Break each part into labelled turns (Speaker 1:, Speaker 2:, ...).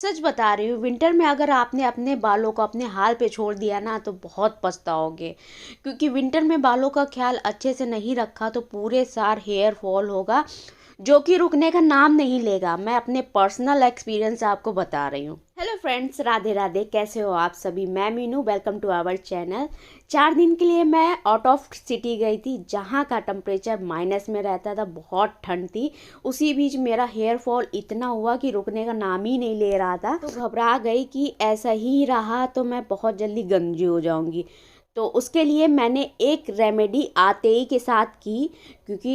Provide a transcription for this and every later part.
Speaker 1: सच बता रही हूँ, विंटर में अगर आपने अपने बालों को अपने हाल पे छोड़ दिया ना तो बहुत पछताओगे। क्योंकि विंटर में बालों का ख्याल अच्छे से नहीं रखा तो पूरे साल हेयर फॉल होगा, जो कि रुकने का नाम नहीं लेगा। मैं अपने पर्सनल एक्सपीरियंस आपको बता रही हूँ। Hello friends, Radhe Radhe. कैसे हो आप सभी? मैं Meenu, welcome to our channel. 4 दिन के लिए मैं आउट ऑफ सिटी गई थी, जहाँ का टेम्परेचर माइनस में रहता था, बहुत ठंड थी। उसी बीच मेरा हेयर फॉल इतना हुआ कि रुकने का नाम ही नहीं ले रहा था। तो घबरा गई कि ऐसा ही रहा तो मैं बहुत जल्दी गंजी हो जाऊंगी। तो उसके लिए मैंने एक रेमेडी आते ही के साथ की, क्योंकि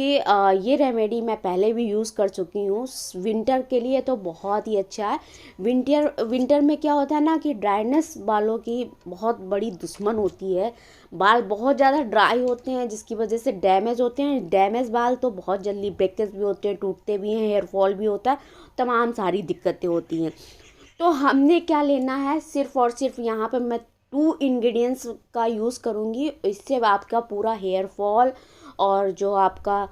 Speaker 1: ये रेमेडी मैं पहले भी यूज़ कर चुकी हूँ। विंटर के लिए तो बहुत ही अच्छा है। विंटर में क्या होता है ना कि ड्राइनेस बालों की बहुत बड़ी दुश्मन होती है। बाल बहुत ज़्यादा ड्राई होते हैं, जिसकी वजह से डैमेज होते हैं। डैमेज बाल तो बहुत जल्दी ब्रेकेज भी होते हैं, टूटते भी हैं, हेयर फॉल भी होता है, तमाम सारी दिक्कतें होती हैं। तो हमने क्या लेना है, सिर्फ और सिर्फ यहाँ पर मैं 2 इंग्रेडिएंट्स का यूज़ करूँगी। इससे आपका पूरा हेयर फॉल और जो आपका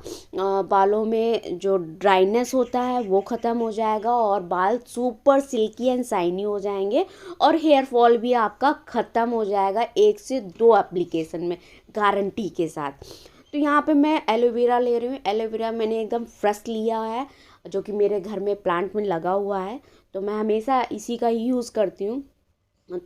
Speaker 1: बालों में जो ड्राइनेस होता है वो ख़त्म हो जाएगा, और बाल सुपर सिल्की एंड शाइनी हो जाएंगे, और हेयर फॉल भी आपका ख़त्म हो जाएगा 1 से 2 एप्लीकेशन में, गारंटी के साथ। तो यहाँ पे मैं एलोवेरा ले रही हूँ। एलोवेरा मैंने एकदम फ्रेश लिया है, जो कि मेरे घर में प्लांट में लगा हुआ है। तो मैं हमेशा इसी का ही यूज़ करती हूँ।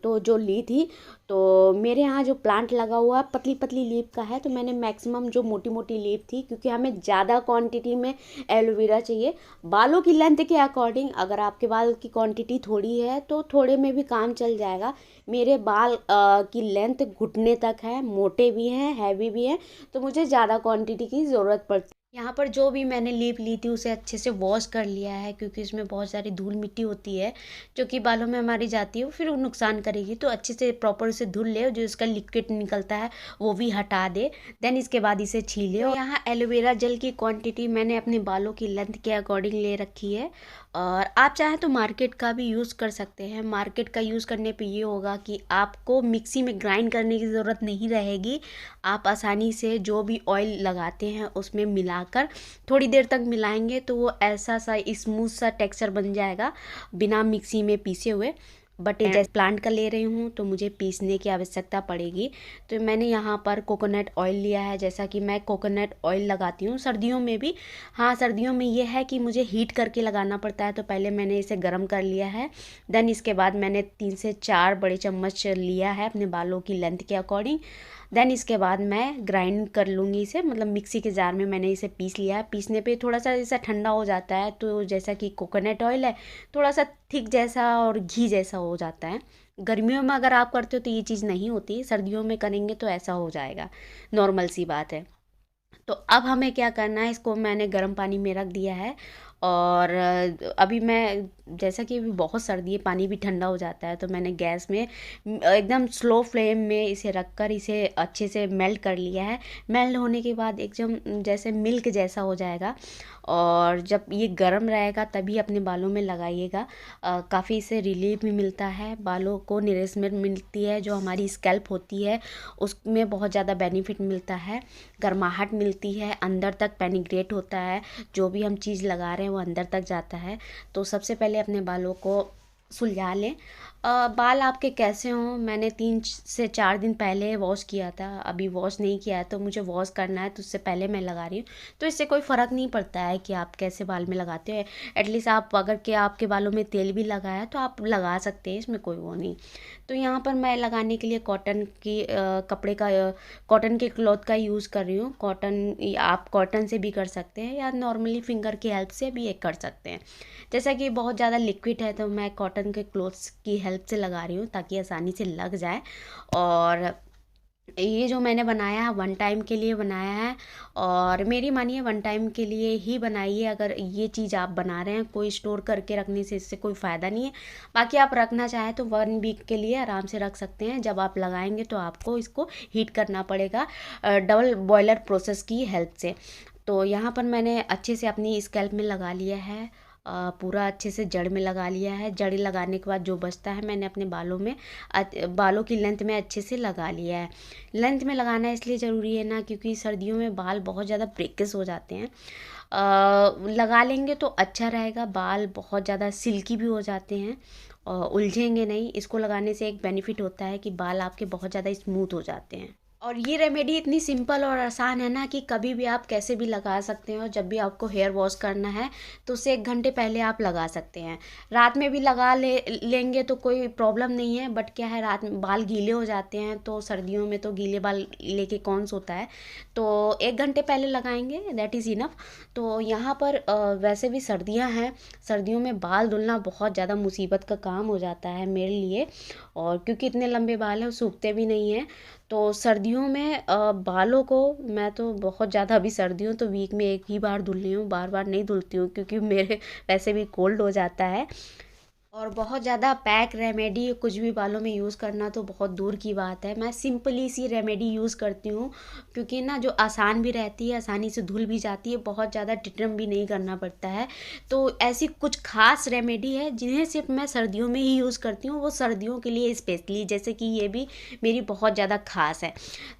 Speaker 1: तो जो ली थी, तो मेरे यहाँ जो प्लांट लगा हुआ है पतली पतली लीफ का है, तो मैंने मैक्सिमम जो मोटी मोटी लीफ थी, क्योंकि हमें ज़्यादा क्वांटिटी में एलोवेरा चाहिए बालों की लेंथ के अकॉर्डिंग। अगर आपके बाल की क्वांटिटी थोड़ी है तो थोड़े में भी काम चल जाएगा। मेरे बाल की लेंथ घुटने तक है, मोटे भी हैं, हैवी भी हैं, तो मुझे ज़्यादा क्वांटिटी की ज़रूरत पड़ती है। यहाँ पर जो भी मैंने लीफ ली थी उसे अच्छे से वॉश कर लिया है, क्योंकि इसमें बहुत सारी धूल मिट्टी होती है जो कि बालों में हमारी जाती है, फिर वो नुकसान करेगी। तो अच्छे से प्रॉपर उसे धुल ले, जो इसका लिक्विड निकलता है वो भी हटा दे। देन इसके बाद इसे छीले। और यहाँ एलोवेरा जेल की क्वांटिटी मैंने अपने बालों की लेंथ के अकॉर्डिंग ले रखी है। और आप चाहें तो मार्केट का भी यूज़ कर सकते हैं। मार्केट का यूज़ करने पे ये होगा कि आपको मिक्सी में ग्राइंड करने की ज़रूरत नहीं रहेगी। आप आसानी से जो भी ऑयल लगाते हैं उसमें मिलाकर थोड़ी देर तक मिलाएंगे तो वो ऐसा सा स्मूथ सा टेक्सचर बन जाएगा, बिना मिक्सी में पीसे हुए। बट जैसे प्लांट का ले रही हूँ तो मुझे पीसने की आवश्यकता पड़ेगी। तो मैंने यहाँ पर कोकोनट ऑयल लिया है। जैसा कि मैं कोकोनट ऑयल लगाती हूँ सर्दियों में भी। हाँ, सर्दियों में ये है कि मुझे हीट करके लगाना पड़ता है, तो पहले मैंने इसे गर्म कर लिया है। देन इसके बाद मैंने 3 से 4 बड़े चम्मच लिया है अपने बालों की लेंथ के अकॉर्डिंग। देन इसके बाद मैं ग्राइंड कर लूँगी इसे, मतलब मिक्सी के जार में मैंने इसे पीस लिया है। पीसने पे थोड़ा सा जैसा ठंडा हो जाता है, तो जैसा कि कोकोनट ऑयल है, थोड़ा सा थिक जैसा और घी जैसा हो जाता है। गर्मियों में अगर आप करते हो तो ये चीज़ नहीं होती, सर्दियों में करेंगे तो ऐसा हो जाएगा, नॉर्मल सी बात है। तो अब हमें क्या करना है, इसको मैंने गर्म पानी में रख दिया है। और अभी मैं, जैसा कि अभी बहुत सर्दी है, पानी भी ठंडा हो जाता है, तो मैंने गैस में एकदम स्लो फ्लेम में इसे रखकर इसे अच्छे से मेल्ट कर लिया है। मेल्ट होने के बाद एकदम जैसे मिल्क जैसा हो जाएगा, और जब ये गर्म रहेगा तभी अपने बालों में लगाइएगा। काफ़ी इससे रिलीफ भी मिलता है, बालों को नरिशमेंट मिलती है, जो हमारी स्कैल्प होती है उसमें बहुत ज़्यादा बेनिफिट मिलता है, गर्माहट मिलती है, अंदर तक पेनिट्रेट होता है, जो भी हम चीज़ लगा रहे हैं वो अंदर तक जाता है। तो सबसे पहले अपने बालों को सुलझा लें। बाल आपके कैसे हों, मैंने 3 से 4 दिन पहले वॉश किया था, अभी वॉश नहीं किया है, तो मुझे वॉश करना है, तो उससे पहले मैं लगा रही हूँ। तो इससे कोई फ़र्क नहीं पड़ता है कि आप कैसे बाल में लगाते हो। एटलीस्ट आप अगर के आपके बालों में तेल भी लगाया है तो आप लगा सकते हैं, इसमें कोई वो नहीं। तो यहाँ पर मैं लगाने के लिए कॉटन की कपड़े का कॉटन के क्लॉथ का यूज़ कर रही हूँ। कॉटन, आप कॉटन से भी कर सकते हैं या नॉर्मली फिंगर की हेल्प से भी एक कर सकते हैं। जैसा कि बहुत ज़्यादा लिक्विड है तो मैं कॉटन के क्लॉथ्स की हेल्प से लगा रही हूँ, ताकि आसानी से लग जाए। और ये जो मैंने बनाया है 1 टाइम के लिए बनाया है, और मेरी मानिए 1 टाइम के लिए ही बनाइए। अगर ये चीज़ आप बना रहे हैं, कोई स्टोर करके रखने से इससे कोई फ़ायदा नहीं है। बाकी आप रखना चाहें तो 1 वीक के लिए आराम से रख सकते हैं। जब आप लगाएंगे तो आपको इसको हीट करना पड़ेगा डबल बॉयलर प्रोसेस की हेल्प से। तो यहाँ पर मैंने अच्छे से अपनी स्कैल्प में लगा लिया है, पूरा अच्छे से जड़ में लगा लिया है। जड़ लगाने के बाद जो बचता है मैंने अपने बालों में बालों की लेंथ में अच्छे से लगा लिया है। लेंथ में लगाना इसलिए ज़रूरी है ना, क्योंकि सर्दियों में बाल बहुत ज़्यादा ब्रेकेज हो जाते हैं। लगा लेंगे तो अच्छा रहेगा, बाल बहुत ज़्यादा सिल्की भी हो जाते हैं। उलझेंगे नहीं। इसको लगाने से एक बेनिफिट होता है कि बाल आपके बहुत ज़्यादा स्मूथ हो जाते हैं। और ये रेमेडी इतनी सिंपल और आसान है ना कि कभी भी आप कैसे भी लगा सकते हो। जब भी आपको हेयर वॉश करना है तो उससे 1 घंटे पहले आप लगा सकते हैं। रात में भी लगा लेंगे तो कोई प्रॉब्लम नहीं है, बट क्या है, रात में बाल गीले हो जाते हैं, तो सर्दियों में तो गीले बाल लेके कौन सोता है। तो 1 घंटे पहले लगाएंगे, दैट इज़ इनफ। तो यहाँ पर वैसे भी सर्दियाँ हैं, सर्दियों में बाल धुलना बहुत ज़्यादा मुसीबत का काम हो जाता है मेरे लिए। और क्योंकि इतने लंबे बाल हैं, वो सूखते भी नहीं हैं। तो सर्दियों में बालों को मैं तो बहुत ज़्यादा, अभी सर्दियों तो वीक में एक ही बार धुल रही हूँ, बार बार नहीं धुलती हूँ, क्योंकि मेरे वैसे भी कोल्ड हो जाता है। और बहुत ज़्यादा पैक रेमेडी कुछ भी बालों में यूज़ करना तो बहुत दूर की बात है। मैं सिंपली सी रेमेडी यूज़ करती हूँ, क्योंकि ना जो आसान भी रहती है, आसानी से धुल भी जाती है, बहुत ज़्यादा टिटम भी नहीं करना पड़ता है। तो ऐसी कुछ खास रेमेडी है जिन्हें सिर्फ मैं सर्दियों में ही यूज़ करती हूँ, वो सर्दियों के लिए स्पेशली, जैसे कि ये भी मेरी बहुत ज़्यादा खास है।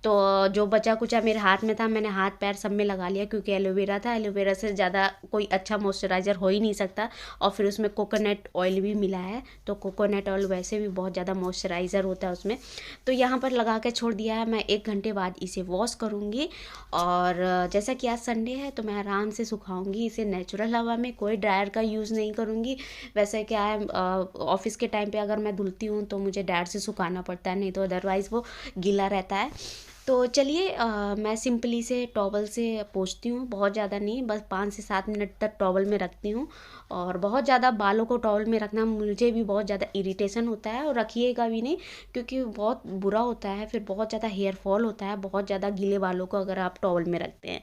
Speaker 1: तो जो बचा कुचा मेरे हाथ में था, मैंने हाथ पैर सब में लगा लिया, क्योंकि एलोवेरा था, एलोवेरा से ज़्यादा कोई अच्छा मॉइस्चराइज़र हो ही नहीं सकता। और फिर उसमें कोकोनट ऑयल भी मिला है, तो कोकोनट ऑयल वैसे भी बहुत ज़्यादा मॉइस्चराइज़र होता है उसमें। तो यहाँ पर लगा के छोड़ दिया है। मैं 1 घंटे बाद इसे वॉश करूँगी। और जैसा कि आज संडे है तो मैं आराम से सुखाऊंगी इसे नेचुरल हवा में, कोई ड्रायर का यूज़ नहीं करूँगी। वैसे क्या है, ऑफिस के टाइम पे अगर मैं धुलती हूँ तो मुझे ड्रायर से सुखाना पड़ता है, नहीं तो अदरवाइज़ वो गीला रहता है। तो चलिए, मैं सिंपली से टॉवल से पोंछती हूँ, बहुत ज़्यादा नहीं, बस 5 से 7 मिनट तक टॉवल में रखती हूँ। और बहुत ज़्यादा बालों को टॉवल में रखना मुझे भी बहुत ज़्यादा इरिटेशन होता है, और रखिएगा भी नहीं, क्योंकि बहुत बुरा होता है, फिर बहुत ज़्यादा हेयर फॉल होता है बहुत ज़्यादा गीले बालों को अगर आप टॉवल में रखते हैं।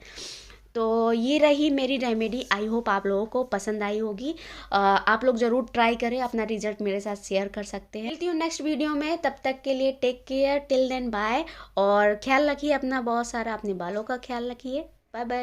Speaker 1: तो ये रही मेरी रेमेडी, आई होप आप लोगों को पसंद आई होगी। आप लोग ज़रूर ट्राई करें, अपना रिजल्ट मेरे साथ शेयर कर सकते हैं। मिलती हूँ नेक्स्ट वीडियो में, तब तक के लिए take care, till then bye. और ख्याल रखिए अपना बहुत सारा, अपने बालों का ख्याल रखिए। Bye bye.